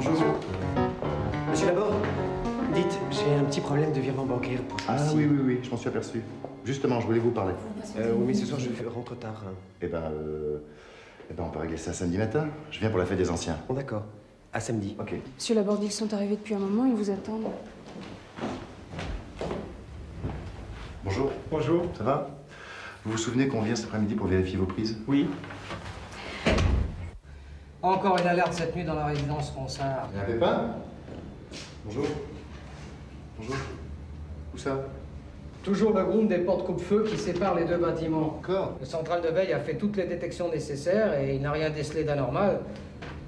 Bonjour. Monsieur Laborde, dites, j'ai un petit problème de virement bancaire pour Ah ici. oui, je m'en suis aperçu. Justement, je voulais vous parler. Oui, mais ce soir, je rentre tard. Hein. Eh ben, on peut régler ça samedi matin. Je viens pour la fête des anciens. Bon, d'accord. À samedi. Ok. Monsieur Laborde, ils sont arrivés depuis un moment, ils vous attendent. Bonjour. Bonjour. Ça va? Vous vous souvenez qu'on vient cet après-midi pour vérifier vos prises? Oui. Encore une alerte cette nuit dans la résidence Ronsard. Il y a un pépin? Bonjour. Bonjour. Où ça? Toujours le groom des portes coupe-feu qui séparent les deux bâtiments. Encore? Le central de veille a fait toutes les détections nécessaires et il n'a rien décelé d'anormal.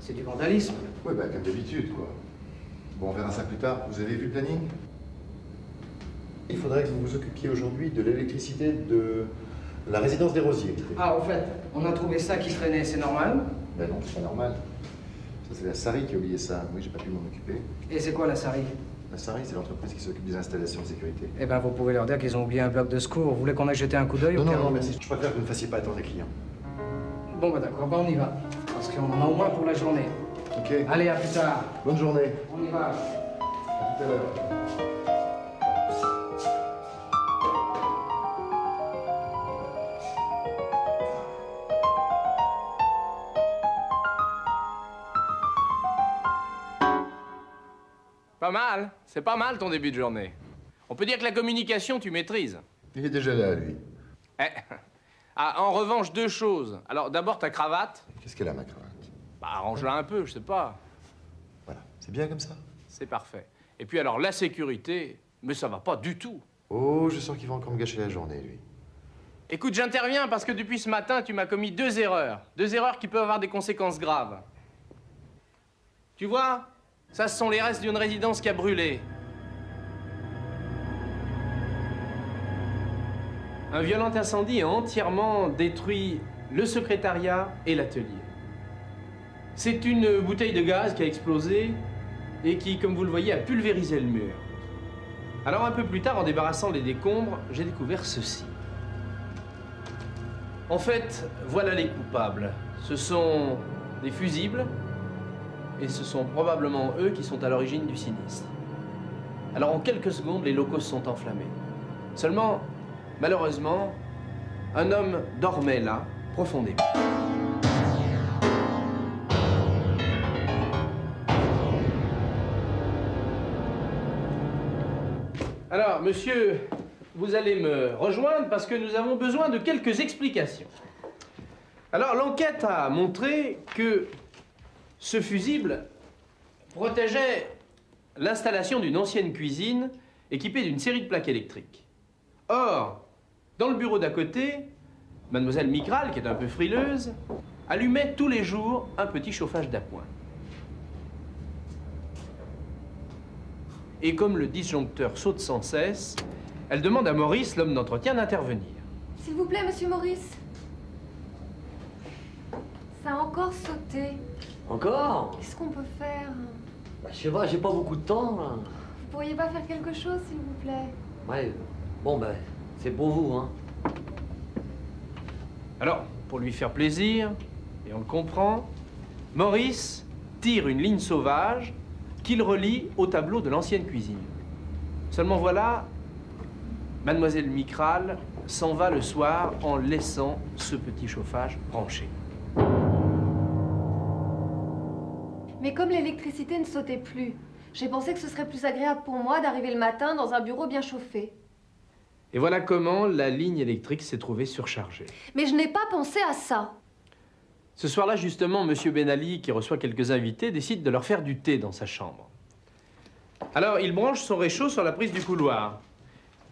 C'est du vandalisme. Oui, bah, comme d'habitude, quoi. Bon, on verra ça plus tard. Vous avez vu le planning? Il faudrait que vous vous occupiez aujourd'hui de l'électricité de la résidence des Rosiers. Ah, au fait, on a trouvé ça qui traînait, c'est normal? Ben non, c'est pas normal. Ça, c'est la SARI qui a oublié ça. Oui, j'ai pas pu m'en occuper. Et c'est quoi la SARI? La SARI, c'est l'entreprise qui s'occupe des installations de sécurité. Eh ben, vous pouvez leur dire qu'ils ont oublié un bloc de secours. Vous voulez qu'on aille jeter un coup d'œil? Non, merci. Je préfère que vous ne fassiez pas attendre les clients. Bon, bah d'accord, on y va. Parce qu'on en a au moins pour la journée. Ok. Allez, à plus tard. Bonne journée. On y va. À tout à l'heure. Pas mal. C'est pas mal ton début de journée. On peut dire que la communication, tu maîtrises. Il est déjà là, lui. Eh. Ah, en revanche, deux choses. Alors, d'abord, ta cravate. Qu'est-ce qu'elle a, ma cravate? Bah, arrange-la un peu, je sais pas. Voilà. C'est bien comme ça? C'est parfait. Et puis, alors, la sécurité, mais ça va pas du tout. Oh, je sens qu'il va encore me gâcher la journée, lui. Écoute, j'interviens parce que depuis ce matin, tu m'as commis deux erreurs. Deux erreurs qui peuvent avoir des conséquences graves. Tu vois, ça, ce sont les restes d'une résidence qui a brûlé. Un violent incendie a entièrement détruit le secrétariat et l'atelier. C'est une bouteille de gaz qui a explosé et qui, comme vous le voyez, a pulvérisé le mur. Alors, un peu plus tard, en débarrassant les décombres, j'ai découvert ceci. En fait, voilà les coupables. Ce sont des fusibles et ce sont probablement eux qui sont à l'origine du sinistre. Alors, en quelques secondes, les locaux se sont enflammés. Seulement, malheureusement, un homme dormait là, profondément. Alors, monsieur, vous allez me rejoindre parce que nous avons besoin de quelques explications. Alors, l'enquête a montré que ce fusible protégeait l'installation d'une ancienne cuisine équipée d'une série de plaques électriques. Or, dans le bureau d'à côté, mademoiselle Micral, qui est un peu frileuse, allumait tous les jours un petit chauffage d'appoint. Et comme le disjoncteur saute sans cesse, elle demande à Maurice, l'homme d'entretien, d'intervenir. S'il vous plaît, monsieur Maurice. Ça a encore sauté. Encore? Qu'est-ce qu'on peut faire? Bah, je sais pas, j'ai pas beaucoup de temps, là. Vous pourriez pas faire quelque chose, s'il vous plaît? Ouais, bon, ben, c'est pour vous, hein. Alors, pour lui faire plaisir, et on le comprend, Maurice tire une ligne sauvage qu'il relie au tableau de l'ancienne cuisine. Seulement voilà, mademoiselle Micral s'en va le soir en laissant ce petit chauffage branché. Mais comme l'électricité ne sautait plus, j'ai pensé que ce serait plus agréable pour moi d'arriver le matin dans un bureau bien chauffé. Et voilà comment la ligne électrique s'est trouvée surchargée. Mais je n'ai pas pensé à ça. Ce soir-là, justement, M. Ben Ali, qui reçoit quelques invités, décide de leur faire du thé dans sa chambre. Alors, il branche son réchaud sur la prise du couloir.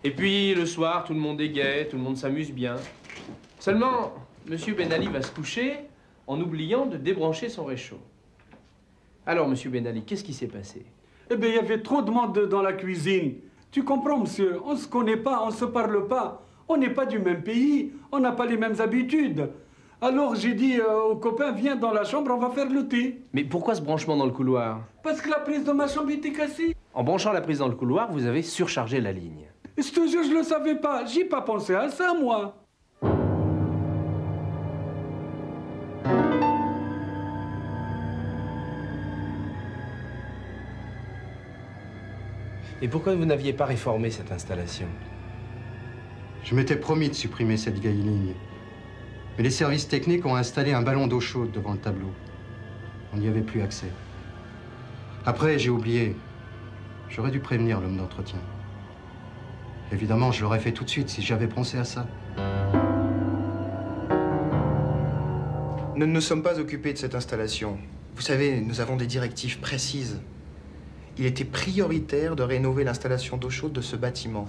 Et puis, le soir, tout le monde est gai, tout le monde s'amuse bien. Seulement, M. Ben Ali va se coucher en oubliant de débrancher son réchaud. Alors, M. Ben Ali, qu'est-ce qui s'est passé? Eh bien, il y avait trop de monde dans la cuisine. Tu comprends, monsieur? On ne se connaît pas, on ne se parle pas. On n'est pas du même pays, on n'a pas les mêmes habitudes. Alors j'ai dit aux copains, viens dans la chambre, on va faire le thé. Mais pourquoi ce branchement dans le couloir? Parce que la prise de ma chambre était cassée. En branchant la prise dans le couloir, vous avez surchargé la ligne. Je te jure, je le savais pas. J'ai pas pensé à ça, moi. Et pourquoi vous n'aviez pas réformé cette installation? Je m'étais promis de supprimer cette vieille ligne. Mais les services techniques ont installé un ballon d'eau chaude devant le tableau. On n'y avait plus accès. Après, j'ai oublié. J'aurais dû prévenir l'homme d'entretien. Évidemment, je l'aurais fait tout de suite si j'avais pensé à ça. Nous ne nous sommes pas occupés de cette installation. Vous savez, nous avons des directives précises. Il était prioritaire de rénover l'installation d'eau chaude de ce bâtiment.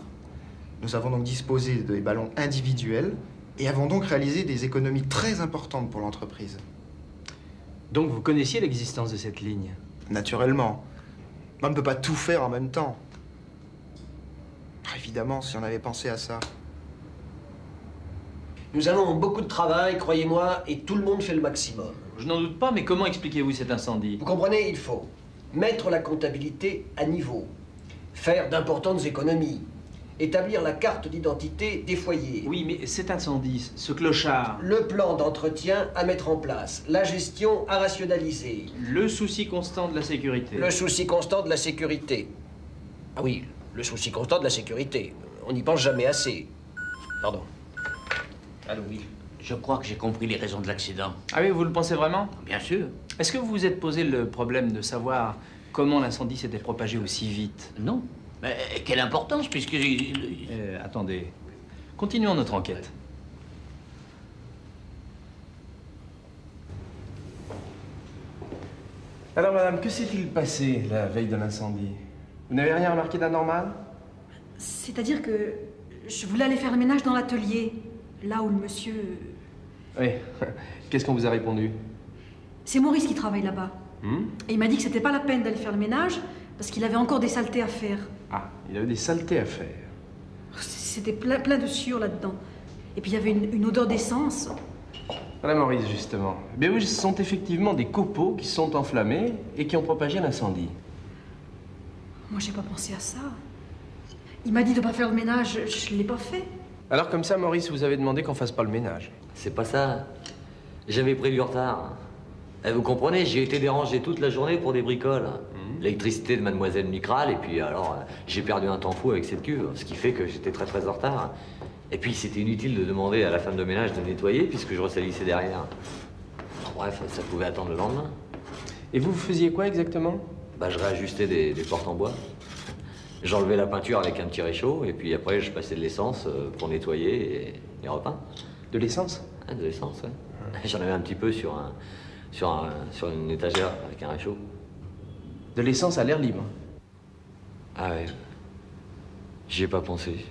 Nous avons donc disposé des ballons individuels et avons donc réalisé des économies très importantes pour l'entreprise. Donc vous connaissiez l'existence de cette ligne? Naturellement. On ne peut pas tout faire en même temps. Évidemment, si on avait pensé à ça. Nous avons beaucoup de travail, croyez-moi, et tout le monde fait le maximum. Je n'en doute pas, mais comment expliquez-vous cet incendie? Vous comprenez, il faut mettre la comptabilité à niveau, faire d'importantes économies, établir la carte d'identité des foyers. Oui, mais cet incendie, ce clochard... Le plan d'entretien à mettre en place, la gestion à rationaliser. Le souci constant de la sécurité. Le souci constant de la sécurité. Ah oui, le souci constant de la sécurité. On n'y pense jamais assez. Pardon. Allô, Will. Je crois que j'ai compris les raisons de l'accident. Ah oui, vous le pensez vraiment? Bien sûr. Est-ce que vous vous êtes posé le problème de savoir comment l'incendie s'était propagé aussi vite? Non. Mais quelle importance, puisque... Attendez. Continuons notre enquête. Alors, madame, que s'est-il passé la veille de l'incendie? Vous n'avez rien remarqué d'anormal? C'est-à-dire que je voulais aller faire le ménage dans l'atelier, là où le monsieur... Oui. Qu'est-ce qu'on vous a répondu? C'est Maurice qui travaille là-bas. Et il m'a dit que c'était pas la peine d'aller faire le ménage parce qu'il avait encore des saletés à faire. Ah, il avait des saletés à faire. C'était plein de sueur là-dedans. Et puis il y avait une odeur d'essence. Voilà Maurice, justement. Mais oui, ce sont effectivement des copeaux qui sont enflammés et qui ont propagé l'incendie. Moi, j'ai pas pensé à ça. Il m'a dit de pas faire le ménage, je l'ai pas fait. Alors comme ça, Maurice, vous avez demandé qu'on fasse pas le ménage? C'est pas ça. J'avais pris du retard. Vous comprenez, j'ai été dérangé toute la journée pour des bricoles. L'électricité de Mademoiselle Micral, et puis alors, j'ai perdu un temps fou avec cette cuve, ce qui fait que j'étais très en retard. Et puis, c'était inutile de demander à la femme de ménage de nettoyer, puisque je ressalissais derrière. Bref, ça pouvait attendre le lendemain. Et vous faisiez quoi exactement? Bah, je réajustais des portes en bois. J'enlevais la peinture avec un petit réchaud, et puis après, je passais de l'essence pour nettoyer et les repeindre. De l'essence? Ah, de l'essence, ouais. J'en avais un petit peu sur une étagère avec un réchaud. De l'essence à l'air libre? Ah ouais. J'y ai pas pensé.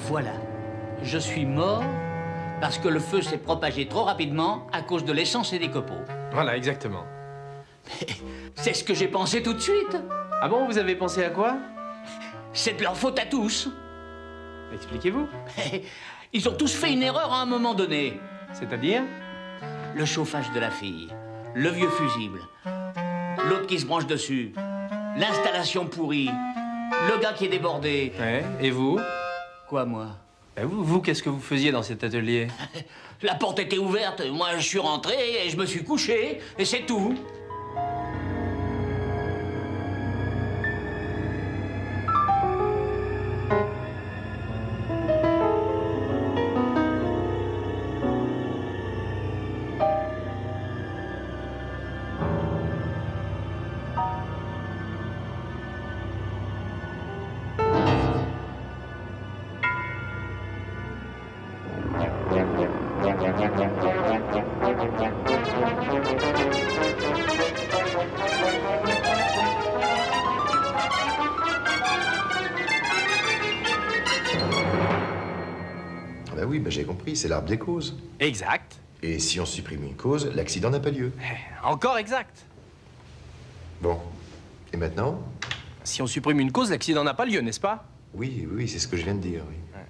Voilà. Je suis mort parce que le feu s'est propagé trop rapidement à cause de l'essence et des copeaux. Voilà, exactement. C'est ce que j'ai pensé tout de suite. Ah bon, vous avez pensé à quoi? C'est de leur faute à tous. Expliquez-vous. Ils ont tous fait une erreur à un moment donné. C'est-à-dire? Le chauffage de la fille, le vieux fusible, l'autre qui se branche dessus, l'installation pourrie, le gars qui est débordé. Ouais, et vous? Quoi, moi? Ben vous, qu'est-ce que vous faisiez dans cet atelier? La porte était ouverte, moi je suis rentré et je me suis couché, et c'est tout. Oui, j'ai compris, c'est l'arbre des causes. Exact. Et si on supprime une cause, l'accident n'a pas lieu. Encore exact. Bon. Et maintenant? Si on supprime une cause, l'accident n'a pas lieu, n'est-ce pas? Oui, c'est ce que je viens de dire, oui. Ouais.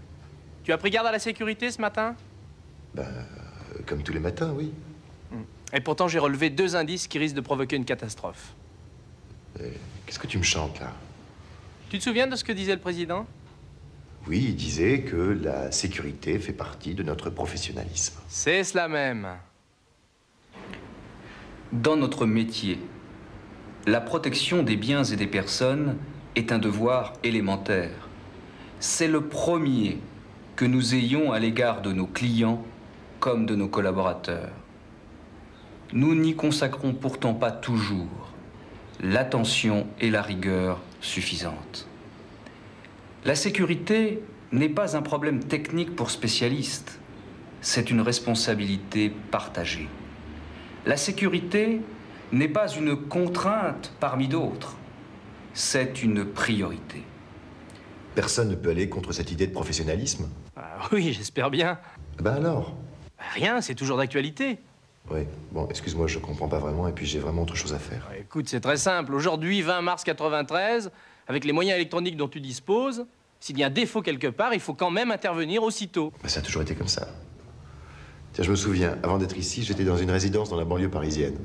Tu as pris garde à la sécurité ce matin? Comme tous les matins, oui. Et pourtant, j'ai relevé 2 indices qui risquent de provoquer une catastrophe. Qu'est-ce que tu me chantes, là? Tu te souviens de ce que disait le président? Oui, il disait que la sécurité fait partie de notre professionnalisme. C'est cela même. Dans notre métier, la protection des biens et des personnes est un devoir élémentaire. C'est le premier que nous ayons à l'égard de nos clients comme de nos collaborateurs. Nous n'y consacrons pourtant pas toujours l'attention et la rigueur suffisantes. La sécurité n'est pas un problème technique pour spécialistes, c'est une responsabilité partagée. La sécurité n'est pas une contrainte parmi d'autres, c'est une priorité. Personne ne peut aller contre cette idée de professionnalisme. Ah oui, j'espère bien. Ben alors? Rien, c'est toujours d'actualité. Oui, bon, excuse-moi, je comprends pas vraiment et puis j'ai vraiment autre chose à faire. Écoute, c'est très simple. Aujourd'hui, 20 mars 93, avec les moyens électroniques dont tu disposes, s'il y a un défaut quelque part, il faut quand même intervenir aussitôt. Ben, ça a toujours été comme ça. Tiens, je me souviens, avant d'être ici, j'étais dans une résidence dans la banlieue parisienne.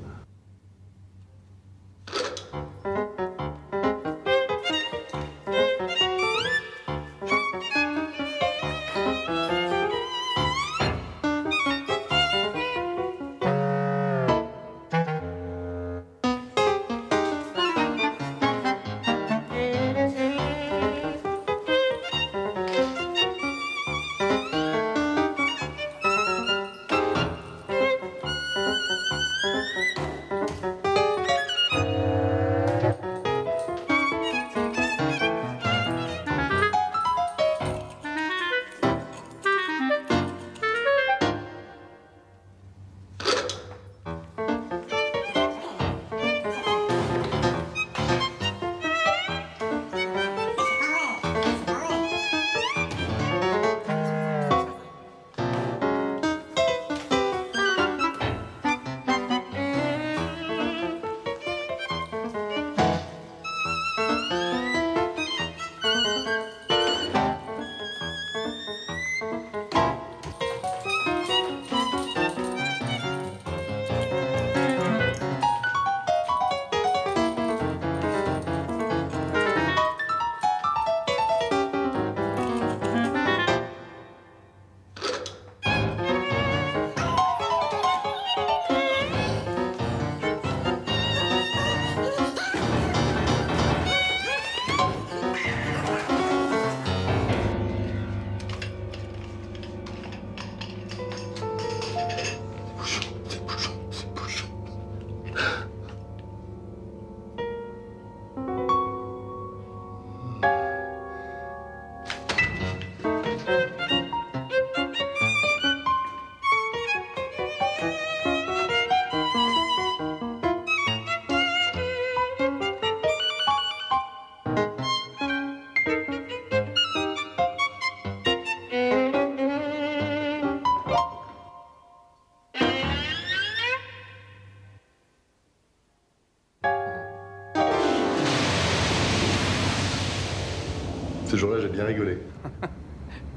Ce jour-là, j'ai bien rigolé.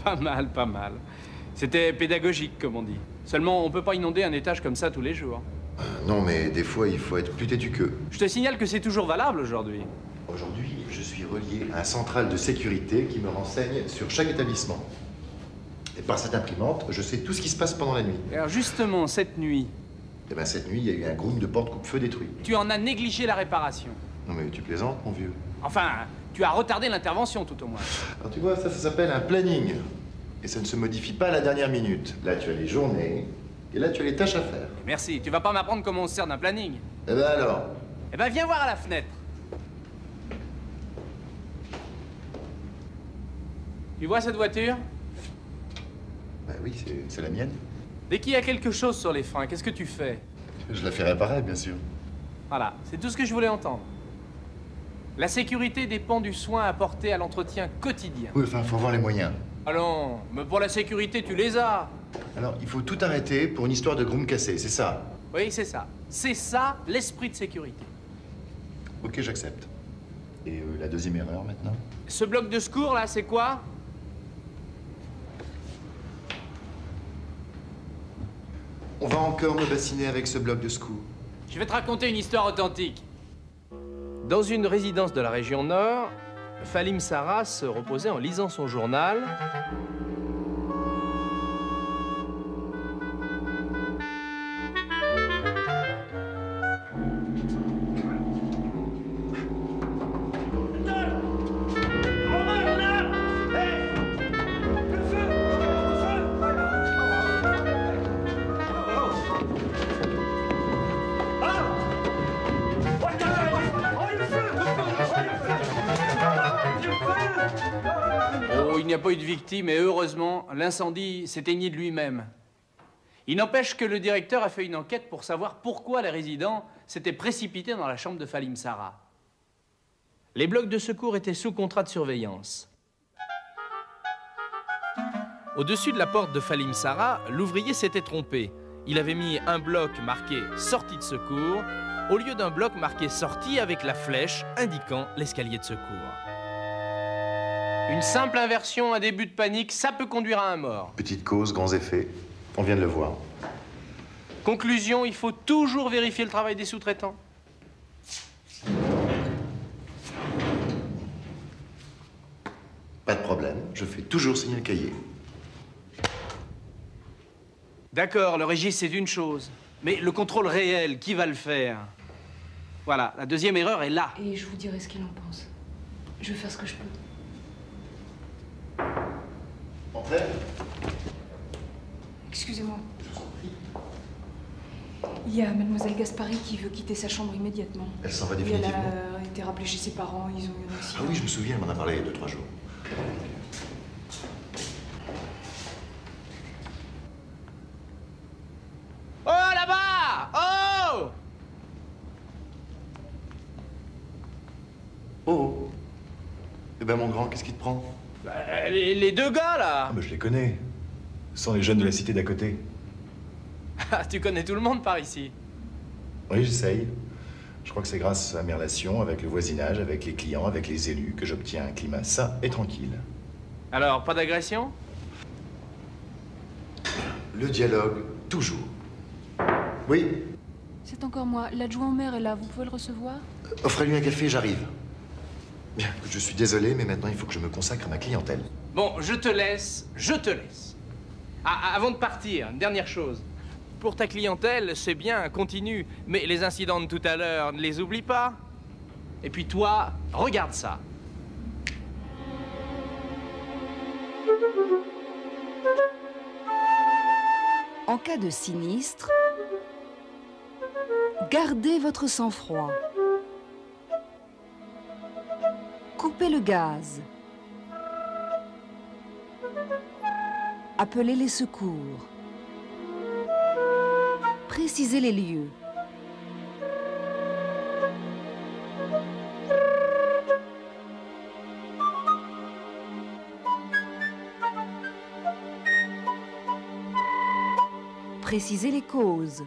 Pas mal, pas mal. C'était pédagogique, comme on dit. Seulement, on peut pas inonder un étage comme ça tous les jours. Non, mais des fois, il faut être plus têtu qu'eux. Je te signale que c'est toujours valable aujourd'hui. Aujourd'hui, je suis relié à un central de sécurité qui me renseigne sur chaque établissement. Et par cette imprimante, je sais tout ce qui se passe pendant la nuit. Alors justement, cette nuit... Eh bien, cette nuit, il y a eu un groom de porte coupe-feu détruit. Tu en as négligé la réparation. Non, mais tu plaisantes, mon vieux. Enfin, tu as retardé l'intervention, tout au moins. Alors, tu vois, ça s'appelle un planning. Et ça ne se modifie pas à la dernière minute. Là, tu as les journées, et là, tu as les tâches à faire. Merci, tu vas pas m'apprendre comment on se sert d'un planning. Eh ben alors? Eh ben, viens voir à la fenêtre. Tu vois cette voiture? Ben oui, c'est la mienne. Dès qu'il y a quelque chose sur les freins, qu'est-ce que tu fais? Je la fais réparer, bien sûr. Voilà, c'est tout ce que je voulais entendre. La sécurité dépend du soin apporté à l'entretien quotidien. Oui, enfin, faut avoir les moyens. Allons, mais pour la sécurité, tu les as. Alors, il faut tout arrêter pour une histoire de groom cassé, c'est ça? Oui, c'est ça. C'est ça, l'esprit de sécurité. Ok, j'accepte. Et la deuxième erreur, maintenant? Ce bloc de secours, là, c'est quoi? On va encore me bassiner avec ce bloc de secours. Je vais te raconter une histoire authentique. Dans une résidence de la région Nord, Falim Sarras se reposait en lisant son journal. pas eu de victime et heureusement, l'incendie s'éteignit de lui-même. Il n'empêche que le directeur a fait une enquête pour savoir pourquoi les résidents s'étaient précipités dans la chambre de Falim Sarah. Les blocs de secours étaient sous contrat de surveillance. Au-dessus de la porte de Falim Sarah, l'ouvrier s'était trompé. Il avait mis un bloc marqué « sortie de secours » au lieu d'un bloc marqué « sortie » avec la flèche indiquant l'escalier de secours. Une simple inversion, un début de panique, ça peut conduire à un mort. Petite cause, grands effets. On vient de le voir. Conclusion, il faut toujours vérifier le travail des sous-traitants. Pas de problème, je fais toujours signer le cahier. D'accord, le registre, c'est une chose. Mais le contrôle réel, qui va le faire? Voilà, la deuxième erreur est là. Et je vous dirai ce qu'il en pense. Je vais faire ce que je peux. Entrez. Excusez-moi. Il y a mademoiselle Gaspari qui veut quitter sa chambre immédiatement. Elle s'en va définitivement. Elle a été rappelée chez ses parents, ils ont eu un accident. Ah oui, je me souviens, elle m'en a parlé il y a 2-3 jours. Oh, là-bas! Oh! Oh! Eh ben, mon grand, qu'est-ce qui te prend? Les deux gars, là! Ah, mais je les connais. Ce sont les jeunes de la cité d'à côté. Ah, tu connais tout le monde par ici? Oui, j'essaye. Je crois que c'est grâce à mes relations avec le voisinage, avec les clients, avec les élus, que j'obtiens un climat sain et tranquille. Alors, pas d'agression? Le dialogue, toujours. Oui? C'est encore moi. L'adjoint au maire est là. Vous pouvez le recevoir? Offrez-lui un café, j'arrive. Bien, écoute, je suis désolé, mais maintenant il faut que je me consacre à ma clientèle. Bon, je te laisse, je te laisse. Ah, avant de partir, une dernière chose. Pour ta clientèle, c'est bien, continue. Mais les incidents de tout à l'heure, ne les oublie pas. Et puis toi, regarde ça. En cas de sinistre, gardez votre sang-froid. Coupez le gaz. Appelez les secours. Précisez les lieux. Précisez les causes.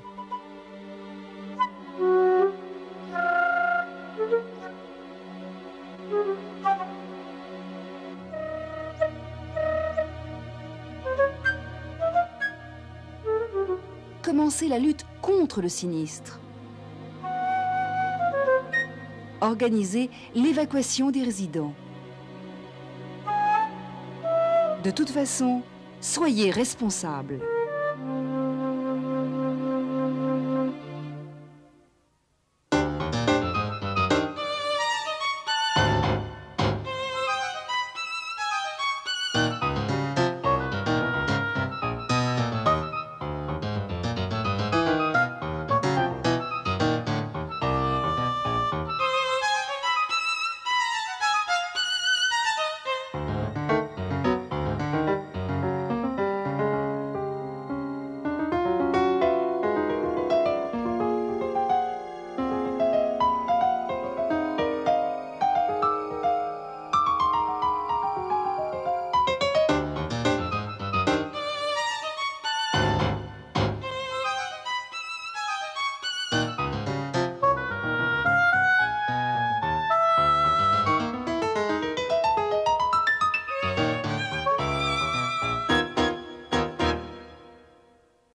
Commencez la lutte contre le sinistre. Organisez l'évacuation des résidents. De toute façon, soyez responsables.